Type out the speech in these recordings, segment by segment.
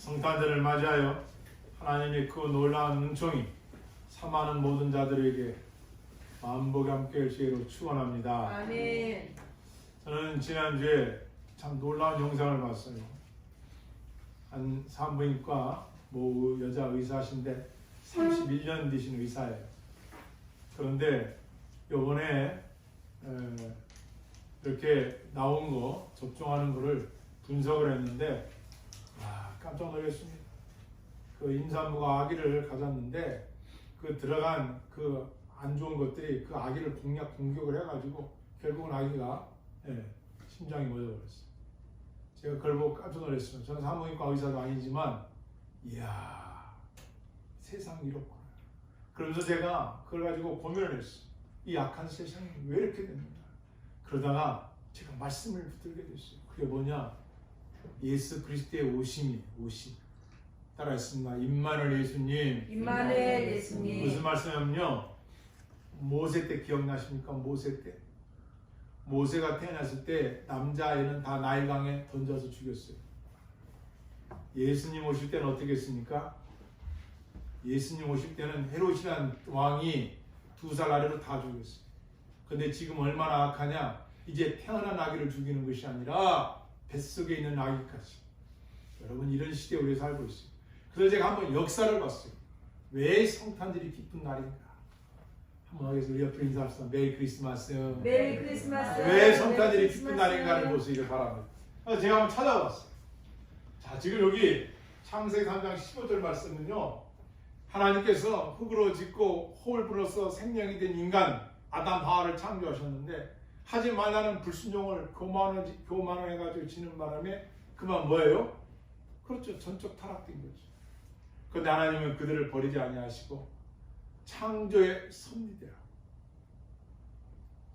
성탄절을 맞이하여 하나님의 그 놀라운 은총이 사모하는 모든 자들에게 만복이 함께 일시기로 축원합니다. 아멘. 저는 지난주에 참 놀라운 영상을 봤어요. 한 산부인과 모 여자 의사신데 31년 되신 의사예요. 그런데 요번에 이렇게 나온 거 접종하는 거를 분석을 했는데 깜짝 놀랐습니다. 그 임산부가 아기를 가졌는데 그 들어간 그 안 좋은 것들이 그 아기를 공격을 해가지고 결국은 아기가 심장이 멎어버렸어요. 제가 그걸 보고 깜짝 놀랐어요. 저는 산부인과 의사도 아니지만 이야 세상이 이렇구나. 그러면서 제가 그걸 가지고 고민을 했어요. 이 악한 세상이 왜 이렇게 됐는가. 그러다가 제가 말씀을 붙들게 됐어요. 그게 뭐냐, 예수 그리스도의 오심이 따라했습니다. 임마누엘 예수님. 임마누엘 예수님. 무슨 말씀이냐면요, 모세 때 기억나십니까? 모세 때 모세가 태어났을 때 남자아이는 다 나일강에 던져서 죽였어요. 예수님 오실 때는 어떻게 했습니까? 예수님 오실 때는 헤롯이라는 왕이 2살 아래로 다 죽였어요. 근데 지금 얼마나 악하냐, 이제 태어난 아기를 죽이는 것이 아니라 뱃속에 있는 아기까지. 여러분, 이런 시대에 우리 살고 있어요. 그래서 제가 한번 역사를 봤어요. 왜 성탄절이 기쁜 날인가. 한번 하겠습니다. 우리 옆에 인사합시다. 메리 크리스마스. 메리 크리스마스. 왜 성탄절이 기쁜 날인가를 보시기 바랍니다. 그래서 제가 한번 찾아봤어요. 자, 지금 여기 창세기 3장 15절 말씀은요, 하나님께서 흙으로 짓고 호를 불어서 생명이 된 인간 아담 하와를 창조하셨는데 하지 말라는 불순종을 교만해가지고 지는 바람에 그만 뭐예요? 그렇죠. 전적 타락된 거죠. 그런데 하나님은 그들을 버리지 아니하시고 창조의 섭리대로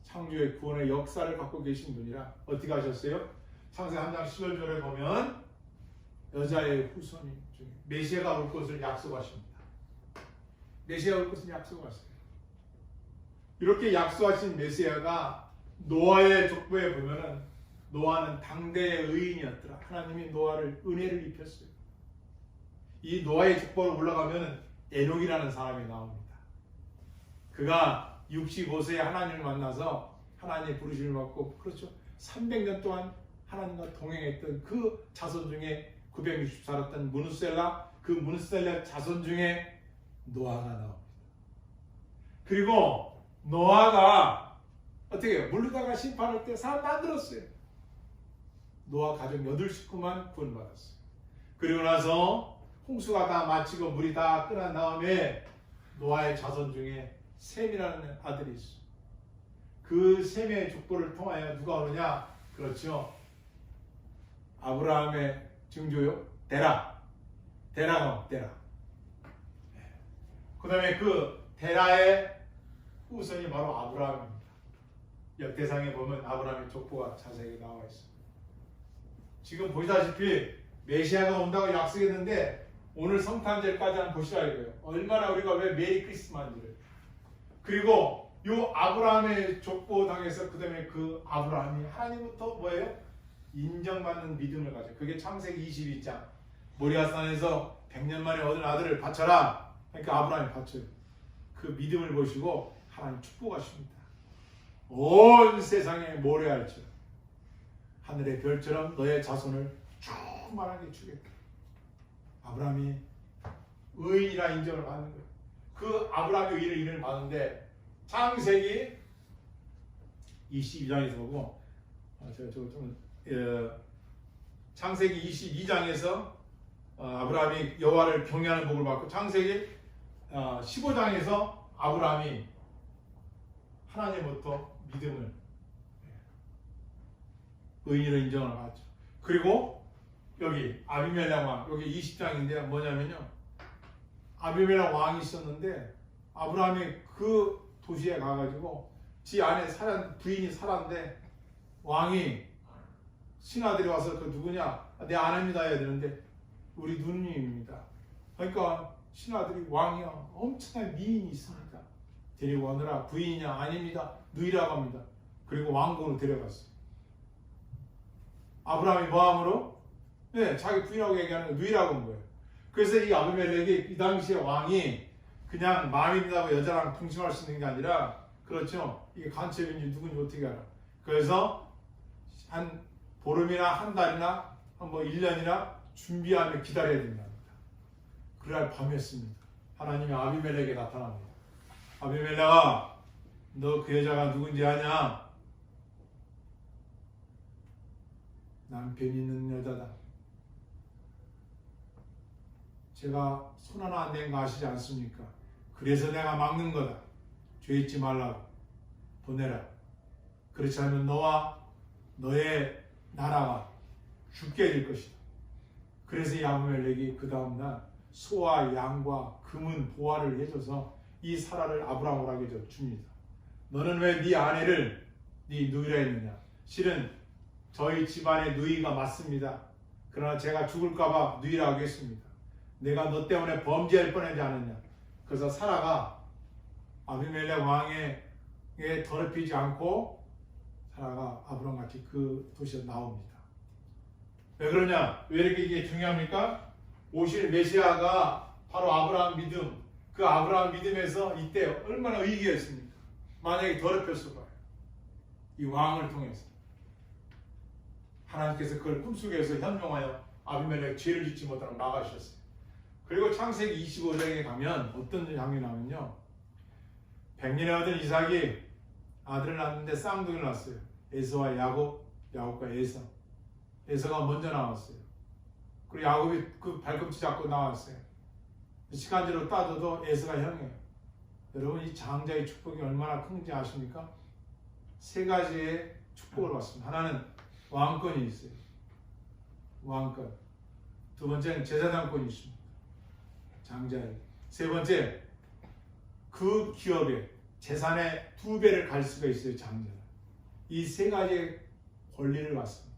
창조의 구원의 역사를 갖고 계신 분이라 어떻게 하셨어요? 창세기 3장 11절에 보면 여자의 후손이 중에 메시아가 올 것을 약속하십니다. 메시아가 올 것을 약속하세요. 이렇게 약속하신 메시아가 노아의 족보에 보면은 노아는 당대의 의인이었더라. 하나님이 노아를 은혜를 입혔어요. 이 노아의 족보로 올라가면 에녹이라는 사람이 나옵니다. 그가 65세에 하나님을 만나서 하나님의 부르심을 받고, 그렇죠, 300년 동안 하나님과 동행했던 그 자손 중에 960 살았던 무누셀라, 그 무누셀라 자손 중에 노아가 나옵니다. 그리고 노아가 어떻게 해요? 물르다가 심판할 때 사람 만들었어요. 노아 가족 8식구만 구원받았어요. 그리고 나서 홍수가 다 마치고 물이 다 끝난 다음에 노아의 자손 중에 셈이라는 아들이 있어요. 그 셈의 족보를 통하여 누가 오느냐? 그렇죠, 아브라함의 증조요, 데라가. 그 다음에 그 데라의 후손이 바로 아브라함입니다. 역대상에 보면 아브라함의 족보가 자세히 나와 있습니다. 지금 보시다시피 메시아가 온다고 약속했는데 오늘 성탄절까지 한번 보시라 이거예요. 얼마나 우리가 왜 메리 크리스마스를. 그리고 요 아브라함의 족보 당에서 그 다음에 그 아브라함이 하나님부터 뭐예요? 인정받는 믿음을 가져. 그게 창세기 22장. 모리아산에서 100년 만에 얻은 아들을 바쳐라. 그러니까 아브라함이 바쳐요. 그 믿음을 보시고 하나님 축복하십니다. 온 세상에 모래알처럼 하늘의 별처럼 너의 자손을 충만하게 주겠다. 아브라함이 의인이라 인정을 받는 거예요. 그 아브라함의 의인을 받는데 창세기 22장에서 보고 창세기 22장에서 아브라함이 여호와를 경외하는 복을 받고, 창세기 15장에서 아브라함이 하나님부터 믿음을, 의인으로 인정을 받죠. 그리고 여기 아비멜렉 왕, 여기 20장인데 뭐냐면요, 아비멜렉 왕이 있었는데 아브라함이 그 도시에 가가지고 지 안에 부인이 살았는데 왕이 신하들이 와서 그 누구냐, 내 아내입니다 해야 되는데 우리 누님입니다. 그러니까 신하들이 왕이야 엄청난 미인이 있습니다. 데리고 오느라 부인이냐, 아닙니다, 누이라고 합니다. 그리고 왕궁으로 데려갔어요. 아브라함이 뭐함으로? 네, 자기 부인하고 얘기하는 거 누이라고 한 거예요. 그래서 이 아비멜렉이 이 당시에 왕이 그냥 마음입니다고 여자랑 통칭할 수 있는 게 아니라 그렇죠. 이게 간첩인지 누군지 어떻게 알아. 그래서 한 보름이나 한 달이나 뭐 1년이나 준비하며 기다려야 된답니다. 그날 밤이었습니다. 하나님이 아비멜렉에 나타납니다. 아비멜렉아, 너 그 여자가 누군지 아냐? 남편이 있는 여자다. 제가 손 하나 안 낸 거 아시지 않습니까? 그래서 내가 막는 거다. 죄 잊지 말라고 보내라. 그렇지 않으면 너와 너의 나라가 죽게 될 것이다. 그래서 이 아비멜렉이 그 다음날 소와 양과 금은 보화를 해줘서 이 사라를 아브라함에게 줍니다. 너는 왜 네 아내를 네 누이라 했느냐? 실은 저희 집안의 누이가 맞습니다. 그러나 제가 죽을까봐 누이라고 했습니다. 내가 너 때문에 범죄할 뻔하지 않았냐? 그래서 사라가 아비멜렉 왕에게 더럽히지 않고 사라가 아브라함 같이 그 도시에 나옵니다. 왜 그러냐? 왜 이렇게 이게 중요합니까? 오실 메시아가 바로 아브라함 믿음, 그 아브라함 믿음에서 이때 얼마나 위기였습니까? 만약에 더럽혔을 거예요. 이 왕을 통해서 하나님께서 그걸 꿈속에서 현명하여 아비멜렉 죄를 짓지 못하도록 막아주셨어요. 그리고 창세기 25장에 가면 어떤 장면이 나오면요, 100년에 얻은 이삭이 아들을 낳았는데 쌍둥이를 낳았어요. 에서와 야곱, 야곱과 에서. 에서가 먼저 나왔어요. 그리고 야곱이 그 발꿈치 잡고 나왔어요. 시간제로 따져도 에서가 형이에요. 여러분, 이 장자의 축복이 얼마나 큰지 아십니까? 세 가지의 축복을 받습니다. 하나는 왕권이 있어요. 왕권. 두 번째는 제사장권이 있습니다. 장자에게. 세 번째, 그 기업의 재산의 2배를 갈 수가 있어요. 장자는. 이 세 가지의 권리를 받습니다.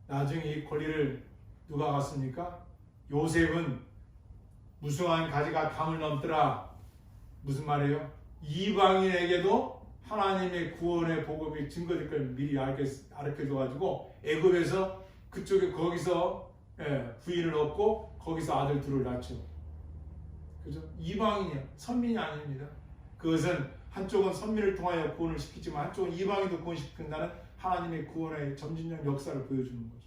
나중에 이 권리를 누가 갖습니까? 요셉은 무성한 가지가 담을 넘더라. 무슨 말이에요? 이방인에게도 하나님의 구원의 복음이 증거될 걸 미리 알려줘가지고 애굽에서 그쪽에 거기서 부인을 얻고 거기서 아들 둘을 낳죠. 그죠? 이방인이요, 선민이 아닙니다. 그것은 한쪽은 선민을 통하여 구원을 시키지만 한쪽은 이방인도 구원시킨다는 하나님의 구원의 점진적 역사를 보여주는 거죠.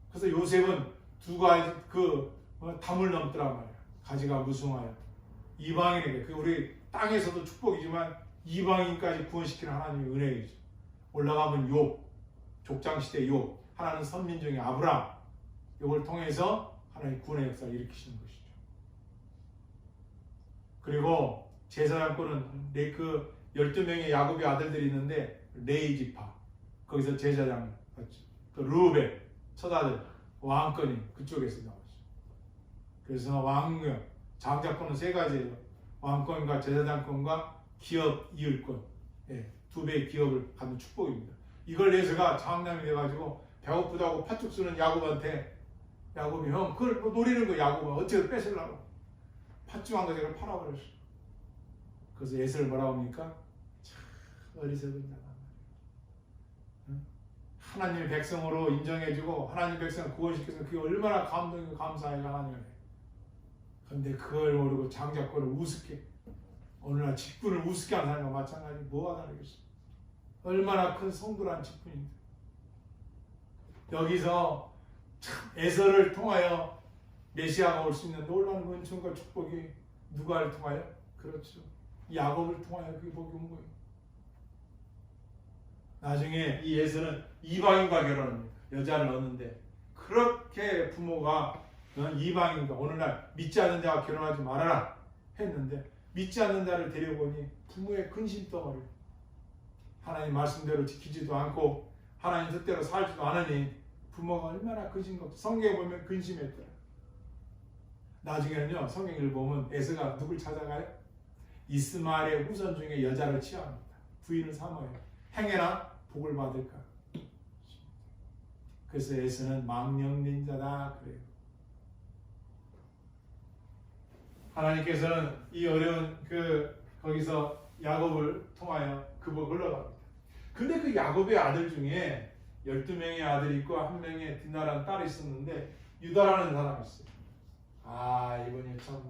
그래서 요셉은 두 가지 담을 넘더란 말이야. 가지가 무성하여 이방인에게, 우리 땅에서도 축복이지만 이방인까지 구원시키는 하나님의 은혜이죠. 올라가면 욥, 족장시대 욥, 하나는 선민 중에 아브라함, 이걸 통해서 하나님의 구원의 역사를 일으키시는 것이죠. 그리고 제사장권은 그 12명의 야곱의 아들들이 있는데 레위 지파, 거기서 제사장을 받죠. 또 르우벤, 첫아들, 왕권이 그쪽에서 나오죠. 그래서 왕quyền, 장자권은 세 가지예요. 왕권과 제사장권과 기업 이율권, 2배의 기업을 갖는 축복입니다. 이걸 예수가 장남이 돼가지고 배고프다고 팥죽 쓰는 야곱한테, 야곱이 형 그걸 노리는 거, 야곱은 어떻게 뺏으려고 팥죽 한 가지를 팔아버렸어. 그래서 예수를 뭐라고 합니까? 참 어리석은 자다. 하나님의 백성으로 인정해주고 하나님 백성을 구원시켜서 그게 얼마나 감동이고 감사해요, 하나님을. 그런데 그걸 모르고 장자권을 우습게, 오늘날 직분을 우습게 하는 사람과 마찬가지. 뭐가 다르겠어? 얼마나 큰 성불한 직분인데. 여기서 참 에서를 통하여 메시아가 올 수 있는 놀라운 은총과 축복이 누가를 통하여? 그렇죠, 야곱을 통하여 그 복이 온 거예요. 나중에 이 에서는 이방인과 결혼합니다. 여자를 얻는데, 그렇게 부모가 이방인과, 오늘날 믿지 않는 자와 결혼하지 말아라 했는데, 믿지 않는 자를 데려보니 부모의 근심 덩어리, 하나님 말씀대로 지키지도 않고 하나님 뜻대로 살지도 않으니 부모가 얼마나 근심과, 성경에 보면 근심했더라. 나중에는요, 성경을 보면 에서가 누굴 찾아가요? 이스마엘의 후손 중에 여자를 취합니다. 부인을 삼아요. 행해나 복을 받을까. 그래서 에서는 망령린자다 그래요. 하나님께서는 이 어려운 거기서 야곱을 통하여 그 복을 흘러갑니다. 근데 그 야곱의 아들 중에 12명의 아들이 있고 1명의 디나라는 딸이 있었는데 유다라는 사람이 있어요. 아, 이분이 참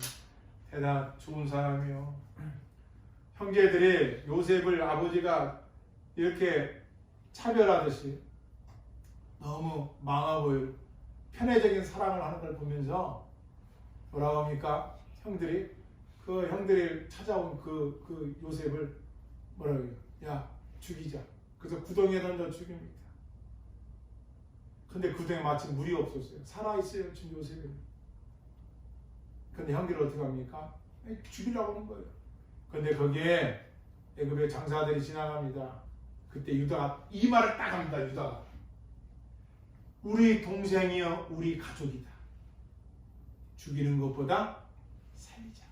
대단 좋은 사람이요. 형제들이 요셉을 아버지가 이렇게 차별하듯이 너무 망하 보이고 편애적인 사랑을 하는 걸 보면서 뭐라고 합니까? 형들이 찾아온 그 요셉을 뭐라고 해요? 야, 죽이자. 그래서 구덩이에 던져 죽입니다. 근데 구덩이에 마침 물이 없었어요. 살아있어요, 지금 요셉이. 근데 형들이 어떻게 합니까? 죽이려고 하는 거예요. 근데 거기에 애굽의 장사들이 지나갑니다. 그때 유다가 이 말을 딱 합니다. 유다가 우리 동생이여 우리 가족이다. 죽이는 것보다 살리자.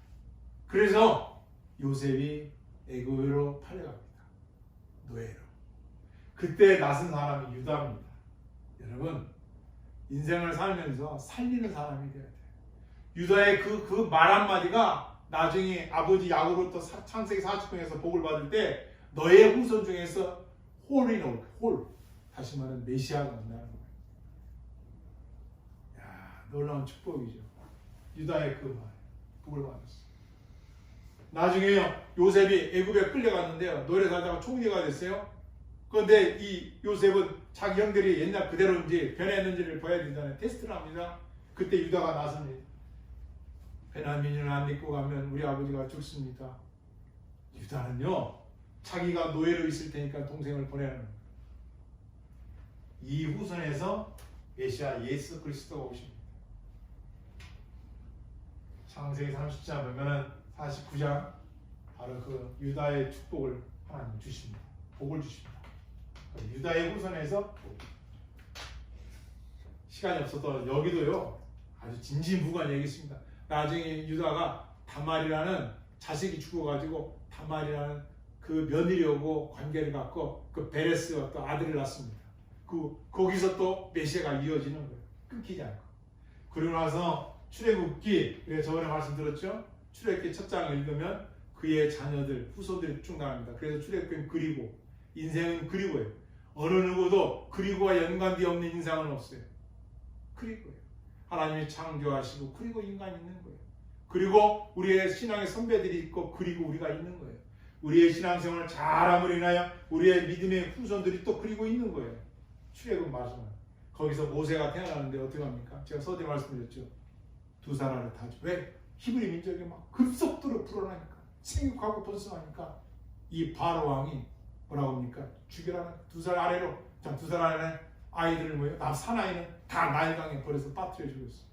그래서 요셉이 애굽으로 팔려갑니다. 노예로. 그때 나선 사람이 유다입니다. 여러분, 인생을 살면서 살리는 사람이 되어야 돼요. 유다의 그 말 한마디가 나중에 아버지 야곱으로부터 창세기 40장에서 복을 받을 때 너의 후손 중에서 홀이 나올 거야. 홀. 다시 말하면 메시아가 온다는 거예요. 야, 놀라운 축복이죠. 유다의 그 말, 복을 받았어요. 나중에요, 요셉이 애굽에 끌려갔는데요, 노예 살다가 총리가 됐어요. 그런데 이 요셉은 자기 형들이 옛날 그대로인지 변했는지를 봐야 된다는 테스트를 합니다. 그때 유다가 나섭니다. 베냐민을 안 입고 가면 우리 아버지가 죽습니다. 유다는요, 자기가 노예로 있을 테니까 동생을 보내는 거예요. 이 후손에서 메시아 예수 그리스도가 오십니다. 창세기 30장 보면은 49장 바로 그 유다의 축복을 하나님 주십니다. 복을 주십니다. 유다의 후손에서 시간이 없어도 여기도요 아주 진지무구한 얘기 있습니다. 나중에 유다가 다말이라는 자식이 죽어가지고 다말이라는 그 며느리하고 관계를 갖고 그 베레스와 또 아들을 낳습니다. 거기서 또 메시아가 이어지는 거예요. 끊기지 않고. 그리고 나서 출애굽기, 저번에 말씀드렸죠? 출애굽기 첫 장을 읽으면 그의 자녀들, 후손들이 쭉 나옵니다. 그래서 출애굽기는 그리고, 인생은 그리고예요. 어느 누구도 그리고와 연관되어 없는 인생은 없어요. 그리고예요. 하나님이 창조하시고 그리고 인간이 있는 거예요. 그리고 우리의 신앙의 선배들이 있고 그리고 우리가 있는 거예요. 우리의 신앙생활을 잘함으로 인하여 우리의 믿음의 후손들이 또 그리고 있는 거예요. 출애굽 말씀은 거기서 모세가 태어나는데 어떻게 합니까? 제가 서두에 말씀드렸죠. 두 사람을 타죠. 왜? 히브리 민족이 막 급속도로 불어나니까 생육하고 번성하니까 이 바로 왕이 뭐라고 합니까? 죽여라는 두 살 아래로, 두 살 아래 아이들을 뭐예요? 사나이는 다 나일강에 버려서 빠뜨려 죽였어.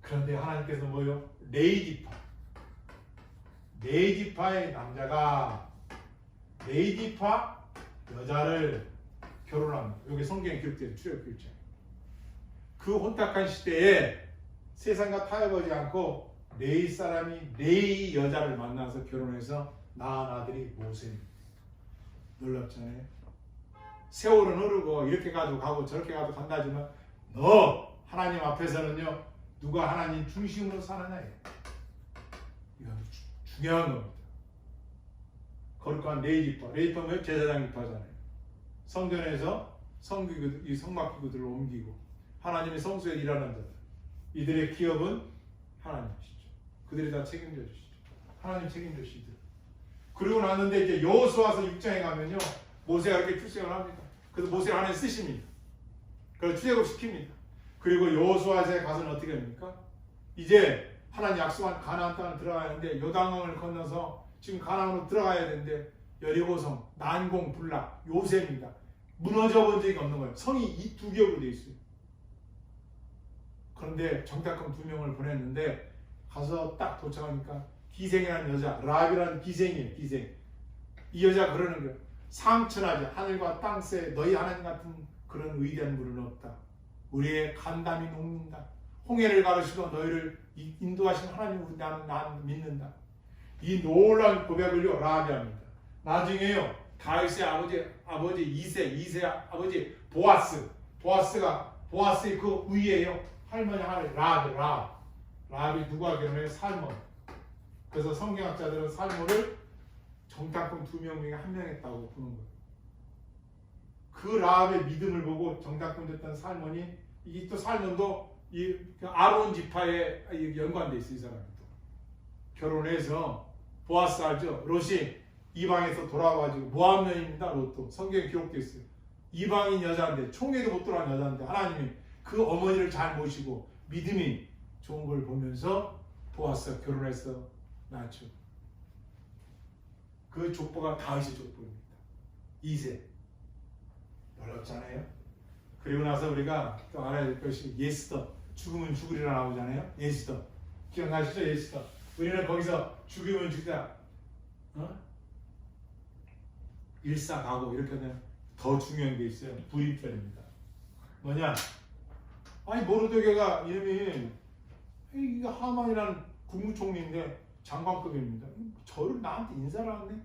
그런데 하나님께서 뭐요? 레이디파의 남자가 레이디파 여자를 결혼합니다. 여기 성경에 기록된 출애굽기 1장. 그 혼탁한 시대에 세상과 타협하지 않고 레이 사람이 레이 여자를 만나서 결혼해서 낳은 아들이 모세입니다. 놀랍잖아요. 세월은 흐르고 이렇게 가도 가고 저렇게 가도 간다지만 너 하나님 앞에서는요 누가 하나님 중심으로 사느냐예요. 이거 중요한 겁니다. 거룩한 레이디파는 제사장 입하잖아요. 성전에서 성막기구들을 옮기고 하나님의 성소에 일하는 자들, 이들의 기업은 하나님이시죠. 그들이 다 책임져 주시죠. 하나님 책임져 주시죠. 그리고 났는데 이제 여호수아서 6장에 가면요 모세가 이렇게 출생을 합니다. 그래서 모세를 하나님 쓰십니다. 그래서 출애굽 시킵니다. 그리고 여호수아서에 가서는 어떻게 합니까? 이제 하나님 약속한 가나안 땅을 들어가는데 요단강을 건너서 지금 가나안으로 들어가야 되는데 여리고성, 난공, 불락, 요새입니다. 무너져 본 적이 없는 거예요. 성이 이 두 겹으로 되어 있어요. 그런데 정탐꾼 2명을 보냈는데 가서 딱 도착하니까 기생이라는 여자, 라합이라는 기생이에요. 기생. 이 여자가 그러는 거예요. 상천하지 하늘과 땅새 너희 하나님 같은 그런 위대한 분은 없다. 우리의 간담이 녹는다. 홍해를 가르시고 너희를 인도하신 하나님 나는 믿는다. 이 놀라운 고백을요 라합이 합니다. 나중에요 다윗의 아버지 이세 아버지 보아스의 그 위에요 할머니 라합이 누구와 결혼해요? 살몬. 그래서 성경학자들은 살몬을 정탐꾼 2명 중에 1명 했다고 보는 거예요. 그 라합의 믿음을 보고 정탐꾼 됐던 살몬이, 이게 또 살몬도 이 아론 지파에 연관돼 있어요. 이 사람이 또 결혼해서 보아스 알죠? 롯이 이방에서 돌아와가지고 모함여인입니다. 롯도 성경에 기록돼 있어요. 이방인 여자인데 총회도 못 들어간 여자인데 하나님이 그 어머니를 잘 모시고 믿음이 좋은 걸 보면서 보아스가 결혼해서 낳죠. 그 족보가 다윗의 족보입니다. 2세. 놀랍잖아요. 그리고 나서 우리가 또 알아야 될 것이 예스더, 죽으면 죽으리라 나오잖아요. 예스더 기억나시죠? 예스더. 우리는 거기서 죽으면 죽자, 일사가고 이렇게 하면 더 중요한 게 있어요. 불임절입니다. 뭐냐? 아니 모르드게가 이름이, 이게 하만이라는 국무총리인데 장관급입니다. 저를 나한테 인사를 하네.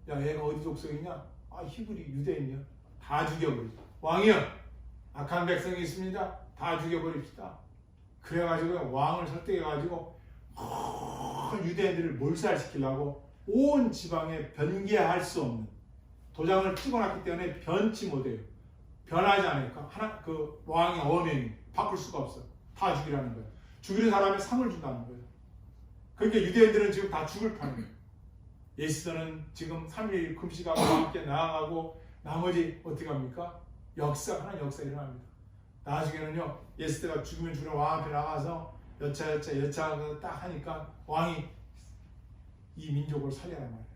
야, 얘가 어디 족속이냐? 아, 히브리 유대인이야. 다 죽여버리죠. 왕이요, 악한 백성이 있습니다. 다 죽여버립시다. 그래가지고 왕을 설득해가지고 유대인들을 몰살시키려고 온 지방에 변개할 수 없는 도장을 찍어놨기 때문에 변치 못해요. 변하지 않으니까 하나 그 왕의 어명이 바꿀 수가 없어요. 다 죽이라는 거예요. 죽이는 사람에 상을 준다는 거예요. 그러니까 유대인들은 지금 다 죽을 판이에요. 예수는 지금 3일 금식하고 함께 나아가고 나머지 어떻게 합니까? 하나님 역사 일어납니다. 나중에는요, 예수가 죽으면 죽는 왕 앞에 나가서 여차 딱 하니까 왕이 이 민족을 살려란 말이에요.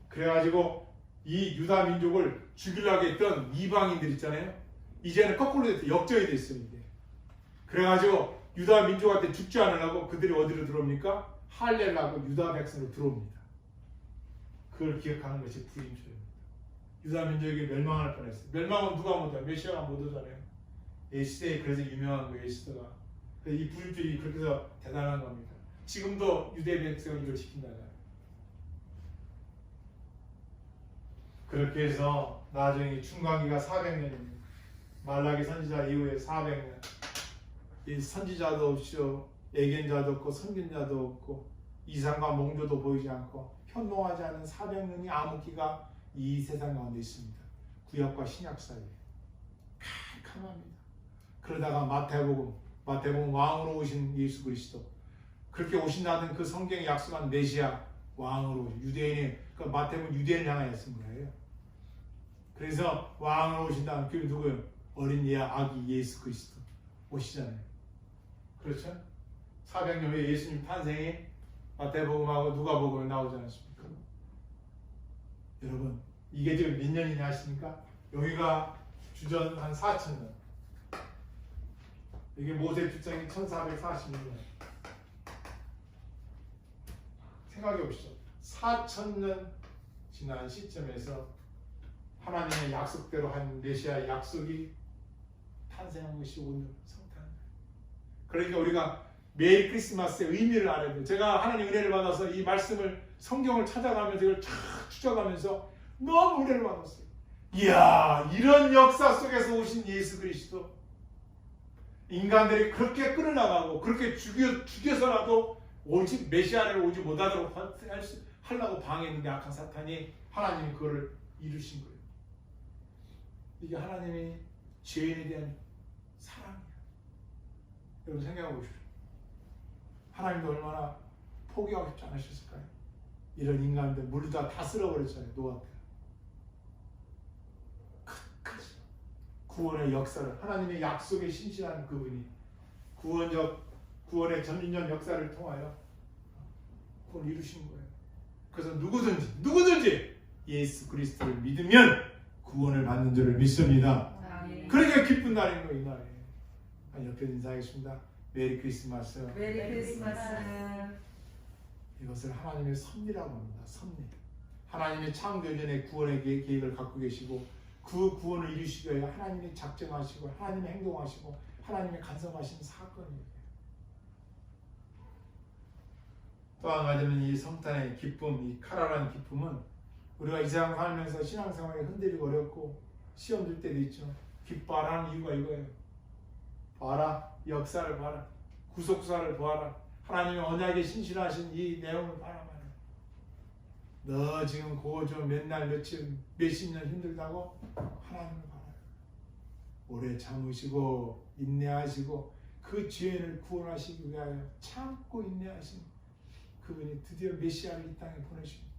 그래가지고 이 유다 민족을 죽이려고 했던 이방인들 있잖아요. 이제는 거꾸로 돼서 역전이 됐어요. 이게. 그래가지고 유다 민족한테 죽지 않으려고 그들이 어디로 들어옵니까? 할례라고 유다 백성으로 들어옵니다. 그걸 기억하는 것이 불임절입니다. 유다 민족이 멸망할 뻔했어요. 멸망은 누가 못해요? 메시아가 못하잖아요. 이 시대에 그래서 유명한 거예요. 시대가. 이 불임절이 그렇게 해서 대단한 겁니다. 지금도 유대 백성은 이걸 지킨다잖아요. 그렇게 해서 나중에 중간기가 400년입니다. 말라기 선지자 이후에 400년. 이 선지자도 없이요, 예견자도 없고 선견자도 없고 이상과 몽조도 보이지 않고 현몽하지 않은 400년의 암흑기가 이 세상 가운데 있습니다. 구약과 신약 사이에 캄캄합니다. 그러다가 마태복음 왕으로 오신 예수 그리스도, 그렇게 오신다는 그 성경에 약속한 메시아 왕으로 유대인이, 그 마태복음 유대인을 향하여 쓴 거예요. 그래서 왕으로 오신다는 그 누구예요? 어린 예 아기 예수 그리스도 오시잖아요. 그렇죠? 400년 후에 예수님 탄생이 마태복음하고 누가복음에 나오지 않습니까? 여러분, 이게 지금 몇 년이냐 아십니까? 여기가 주전 한 4,000년. 이게 모세 주장이 1446년. 생각해 보시죠. 4,000년 지난 시점에서 하나님의 약속대로 한 메시아의 약속이 탄생한 것이 오늘 성탄. 그러니까 우리가 매일 크리스마스의 의미를 알아야 돼요. 제가 하나님 은혜를 받아서 이 말씀을, 성경을 찾아가면서 이걸 쫙 추적하면서 너무 은혜를 받았어요. 이야, 이런 역사 속에서 오신 예수 그리스도, 인간들이 그렇게 끌어나가고 그렇게 죽여서라도 오직 메시아를 오지 못하도록 하려고 방해했는데 악한 사탄이, 하나님이 그거를 이루신 거예요. 이게 하나님의 죄인에 대한 사랑이에요. 여러분 생각해 보십시오. 하나님도 얼마나 포기하고 싶지 않으셨을까요? 이런 인간들 물다 다 쓸어버렸잖아요. 노아 때. 끝까지 구원의 역사를, 하나님의 약속에 신실한 그분이 구원의 전인전 역사를 통하여 그걸 이루신 거예요. 그래서 누구든지 예수 그리스도를 믿으면 구원을 받는 줄을 믿습니다. 아멘. 그러니까 기쁜 날인 거예요. 이 날에. 옆에 인사하겠습니다. 메리 크리스마스. 메리 크리스마스. 이것을 하나님의 섭리라고 합니다. 섭리. 하나님의 창조전의 구원의 계획을 갖고 계시고 그 구원을 이루시기 위해 하나님이 작정하시고 하나님이 행동하시고 하나님이 간섭하시는 사건이에요. 또 한 가지는 이 성탄의 기쁨, 이 카라라는 기쁨은 우리가 이 세상 살면서 신앙생활에 흔들리고 어렵고 시험 들 때도 있죠. 기뻐하라는 이유가 이거예요. 봐라, 역사를 봐라, 구속사를 보아라, 하나님의 언약에 신실하신 이 내용을 봐라 말이에요. 너 지금 그거 좀 맨날 며칠 몇십 년 힘들다고 하나님을 바라요. 오래 참으시고 인내하시고 그 죄인을 구원하시기 위하여 참고 인내하신 그분이 드디어 메시아를 이 땅에 보내십니다.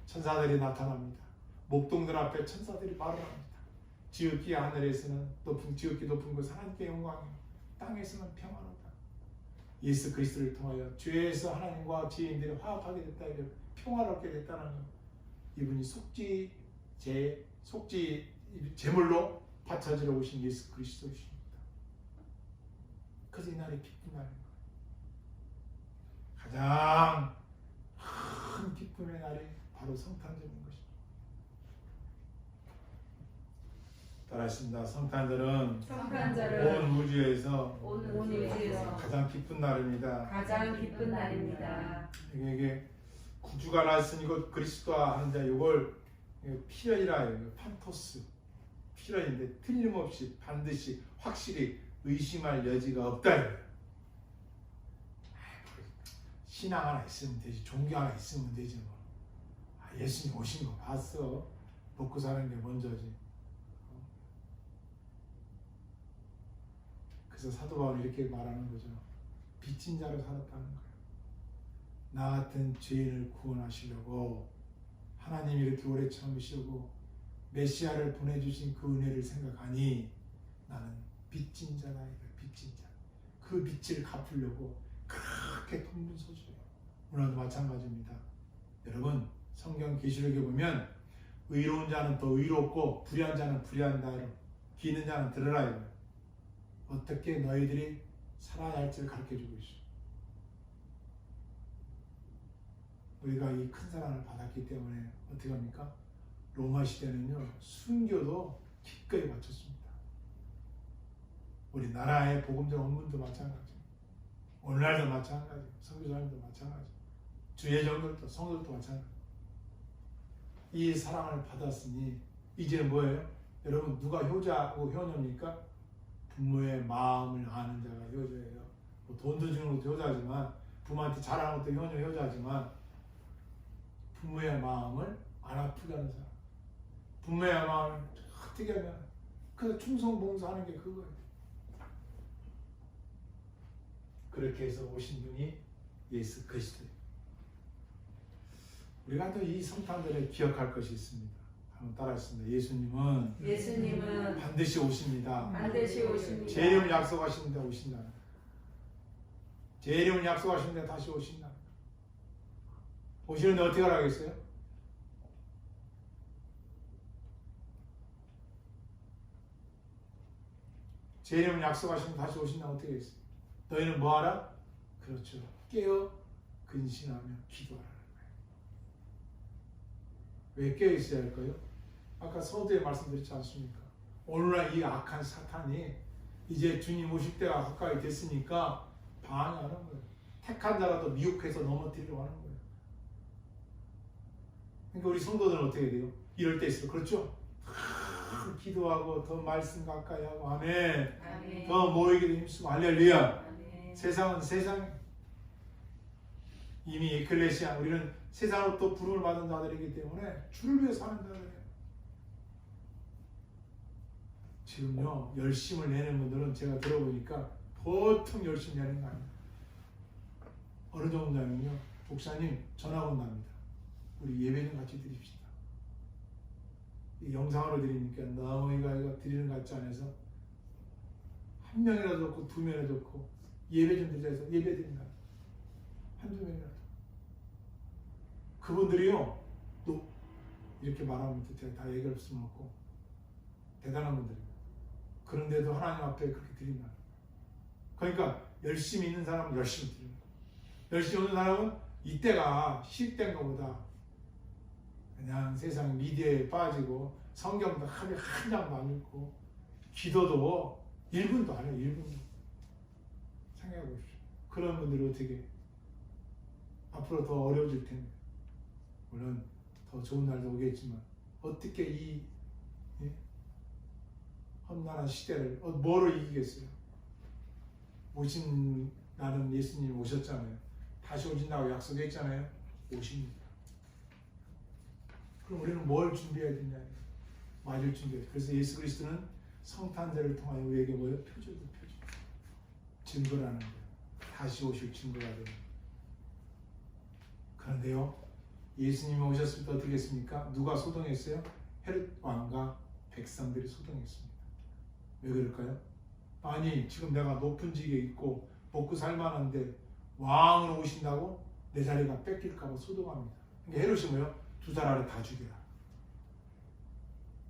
천사들이 나타납니다. 목동들 앞에 천사들이 발언합니다. 지극히 하늘에서는 지극히 높은 곳 하나님께 영광이요 땅에서는 평화로다. 예수 그리스도를 통하여 죄에서 하나님과 죄인들이 화합하게 됐다. 평화롭게 됐다는 것. 이분이 제물로 바쳐지러 오신 예수 그리스도이십니다. 그래서 이 날이 기쁜 날인 거예요. 가장 큰 기쁨의 날이 바로 성탄절인 것입니다. 따라하십니다. 성탄절은 온 우주에서 가장 기쁜 날입니다. 가장 기쁜 날입니다. 이게 구주가 나으니 곧 그리스도와 하는데 이걸 필연이라 해요. 판토스 필연인데 틀림없이 반드시 확실히 의심할 여지가 없다. 신앙 하나 있으면 되지, 종교 하나 있으면 되지 뭐. 예수님 오신 거 봤어. 먹고 사는 게 먼저지. 그래서 사도 바울이 이렇게 말하는 거죠. 빚진 자로 살았다는 거예요. 나 같은 죄인을 구원하시려고 하나님이 이렇게 오래 참으시고 메시아를 보내주신 그 은혜를 생각하니 나는 빚진 자다. 빚진 자. 그 빚을 갚으려고 그렇게 통분서주해요. 오늘도 마찬가지입니다. 여러분 성경 계시록에 보면 의로운 자는 더 의롭고 불의한 자는 불의한다. 기는 자는 들으라. 어떻게 너희들이 살아야 할지를 가르쳐주고 있어요. 우리가 이 큰 사랑을 받았기 때문에 어떻게 합니까? 로마 시대는요 순교도 기꺼이 바쳤습니다. 우리나라의 복음적 업문도 마찬가지, 오늘날도 마찬가지, 선교사님도 마찬가지, 주예정들도 성도들도 마찬가지. 이 사랑을 받았으니 이제 뭐예요? 여러분 누가 효자고 효녀입니까? 부모의 마음을 아는 자가 효자예요. 뭐 돈도 주는 것도 효자지만, 부모한테 잘하는 것도 효자지만, 부모의 마음을 안 아프게 하는 사람, 부모의 마음을 어떻게 하면 그래서 충성봉사하는 게 그거예요. 그렇게 해서 오신 분이 예수 그리스도예요. 우리가 또 이 성탄절에 기억할 것이 있습니다. 한번 따라하겠습니다. 예수님은 반드시 오십니다. 반드시 오십니다. 제 이름을 약속하시는데 오신다. 제 이름을 약속하시는데 다시 오신다. 오시는데 어떻게 하라겠어요? 제 이름을 약속하시면 다시 오신다면 어떻게 했어요? 너희는 뭐하라? 그렇죠. 깨어 근신하며 기도하라는 거예요. 왜 깨어 있어야 할까요? 아까 서두에 말씀드렸지 않습니까? 오늘날 이 악한 사탄이 이제 주님 오실 때가 가까이 됐으니까 방해하는 거예요. 택한 자라도 미혹해서 넘어뜨리려고 하는 거예요. 그러니까 우리 성도들은 어떻게 돼요? 이럴 때 있어요. 그렇죠? 기도하고 더 말씀 가까이 하고 아멘. 아멘. 더 모이기도 힘쓰고 할렐루야. 아멘. 세상은 세상 이미 에클레시아 우리는 세상으로부터 부름을 받은 자들이기 때문에 주를 위해 사는 자들이에요. 지금요 열심을 내는 분들은 제가 들어보니까 보통 열심히 내는 거 아니에요. 어느 정도냐면요, 목사님 전화 온답니다. 우리 예배 좀 같이 드립시다. 이 영상으로 드리니까 너무 이거 드리는 것 같지 않아서 한 명이라도 좋고 두 명이라도 좋고 예배 좀 드리자 해서 예배 드린다. 한두 명이라도. 그분들이요 또 이렇게 말하면 제가 다 얘기할 수는 없고 대단한 분들입니다. 그런데도 하나님 앞에 그렇게 드린다. 그러니까 열심히 있는 사람은 열심히 드립니다. 열심히 오는 사람은 이때가 쉴 때인 것보다 그냥 세상 미디어에 빠지고 성경도 하루에 한 장도 안 읽고 기도도 1분도 안 해요. 1분도. 생각해 보십시오. 그런 분들이 어떻게 앞으로 더 어려워질 텐데, 물론 더 좋은 날도 오겠지만 어떻게 이 험난한 시대를 뭐로 이기겠어요? 오신 날은 예수님 오셨잖아요. 다시 오신다고 약속했잖아요. 오십니다. 그럼 우리는 뭘 준비해야 되냐? 맞을 준비. 그래서 예수 그리스도는 성탄절을 통하여 우리에게 뭐예요? 표적을 표적. 증거라는 거예요. 다시 오실 증거가 됩니다. 그런데요, 예수님이 오셨을 때 어떻게 했습니까? 누가 소동했어요? 헤롯 왕과 백성들이 소동했습니다. 왜 그럴까요? 아니, 지금 내가 높은 직에 있고 먹고 살만한데 왕으로 오신다고 내 자리가 뺏길까봐 소동합니다. 그러니까 헤롯이 뭐예요? 2달 안에 다 죽여라.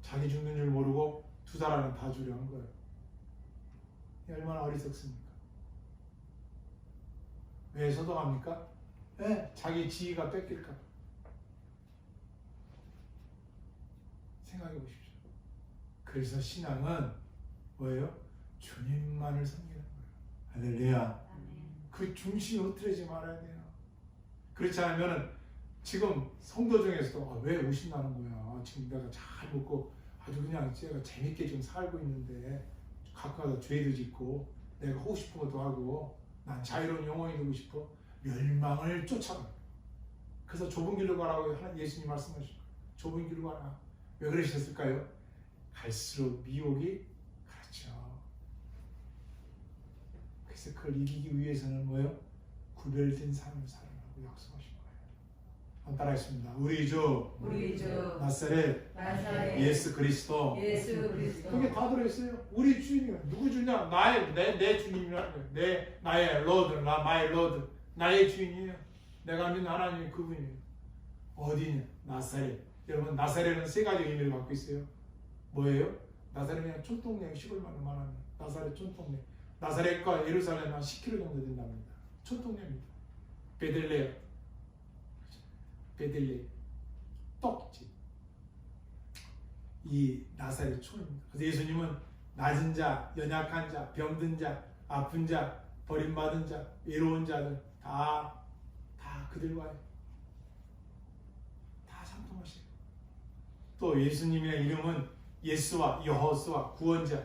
자기 죽는 줄 모르고 2달 안에 다 주려 한 거예요. 얼마나 어리석습니까? 왜 소동합니까? 네, 자기 지위가 뺏길까 봐. 생각해 보십시오. 그래서 신앙은 뭐예요? 주님만을 섬기는 거예요. 할렐루야. 그 중심이 흐트러지지 말아야 돼요. 그렇지 않으면 지금 성도 중에서도 왜 오신다는 거야. 지금 내가 잘 먹고 아주 그냥 제가 재밌게 좀 살고 있는데 가까워서 죄도 짓고 내가 하고 싶은 것도 하고 난 자유로운 영혼이 되고 싶어. 멸망을 쫓아가. 그래서 좁은 길로 가라고 예수님 말씀하시고 좁은 길로 가라. 왜 그러셨을까요? 갈수록 미혹이 그렇죠. 그래서 그걸 이기기 위해서는 뭐예요? 구별된 삶을 살아라고 약속하신 거예요. 한번 따라하겠습니다. 우리 주 나사렛 예수 그리스도. 그게 다 들어있어요. 우리 주님이야. 누구 주냐? 내 주님이라는 거예요. 나의 로드, 마이 로드. 나의 주인이에요. 내가 믿는 하나님이 그분이에요. 어디냐? 나사렛. 여러분, 나사렛은 3가지 의미를 갖고 있어요. 뭐예요? 나사렛은 그냥 촌동네 시골만 말하는 나사렛 촌동네. 나사렛과 예루살렘 한 10km 정도 된답니다. 촌동네입니다. 베들레헴, 떡집. 이 나사렛 촌입니다. 그래서 예수님은 낮은 자, 연약한 자, 병든 자, 아픈 자, 버림받은 자, 외로운 자들 다 그들과의 다 상통하시고, 또 예수님의 이름은 예수와 여호수아 구원자,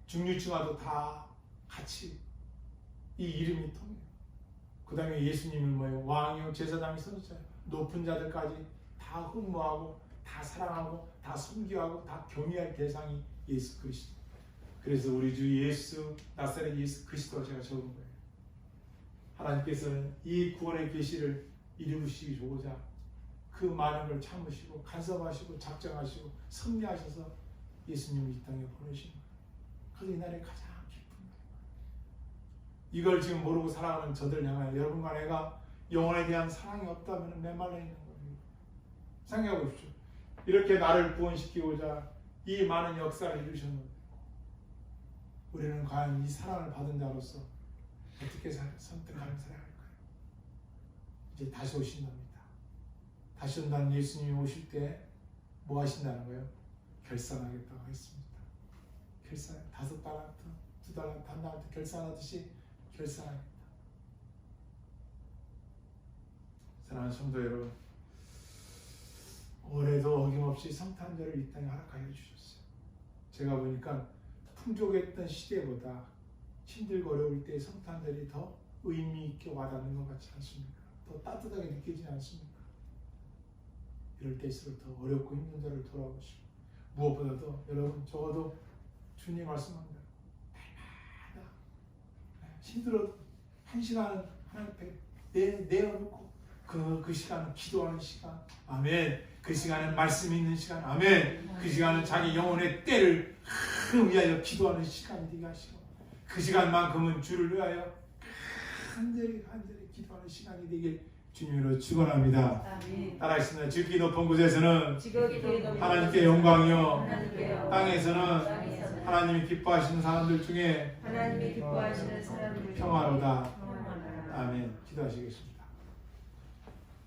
중류층와도 다 같이 이 이름이 통해요. 그 다음에 예수님은 뭐예요? 왕이요, 제사장이, 선지자요, 높은 자들까지 다 흠모하고 다 사랑하고 다 섬기하고 다 경외할 대상이 예수 그리스도. 그래서 우리 주 예수 나사렛 예수 그리스도가 제가 적은 거예요. 하나님께서는 이 구원의 계시를 이루시고자 그 많은 걸 참으시고 간섭하시고 작정하시고 섭리하셔서 예수님을 이 땅에 보내신 거예요. 그래서 이날이 가장 기쁜 날이에요. 이걸 지금 모르고 살아가는 저들 향하여 여러분과 내가 영혼에 대한 사랑이 없다면 메말라 있는 거예요. 생각해 보십시오. 이렇게 나를 구원시키고자 이 많은 역사를 이루셨는데 우리는 과연 이 사랑을 받은 자로서 어떻게 선택하는 살아갈까요? 이제 다시 오신답니다. 다시 온다는 예수님이 오실 때 뭐 하신다는 거예요? 결산하겠다고 했습니다. 결산, 5달란트, 2달란트, 1달란트 결산하듯이 결산하겠다. 사랑하는 성도 여러분, 올해도 어김없이 성탄절을 이 땅에 허락하여 주셨어요. 제가 보니까 풍족했던 시대보다 힘들고 어려울 때 성탄절이 더 의미 있게 와닿는 것 같지 않습니까? 더 따뜻하게 느끼지 않습니까? 이럴 때일수록 더 어렵고 힘든 자를 돌아보시고 무엇보다도 여러분 적어도 주님 말씀합니다. 날마다 힘들어도 1시간은 하나님 앞에 내어놓고 그 시간은 기도하는 시간. 아멘. 그 시간은 말씀 있는 시간. 아멘. 그 시간은 자기 영혼의 때를 위하여 기도하는 시간이 되게 하시고 그 시간만큼은 주를 위하여 간절히 기도하는 시간이 되길 주님으로 축원합니다. 따라하겠습니다. 지극히 높은 곳에서는 하나님께 영광이요, 땅에서는 하나님이 기뻐하시는 사람들 중에 평화로다. 아멘. 기도하시겠습니다.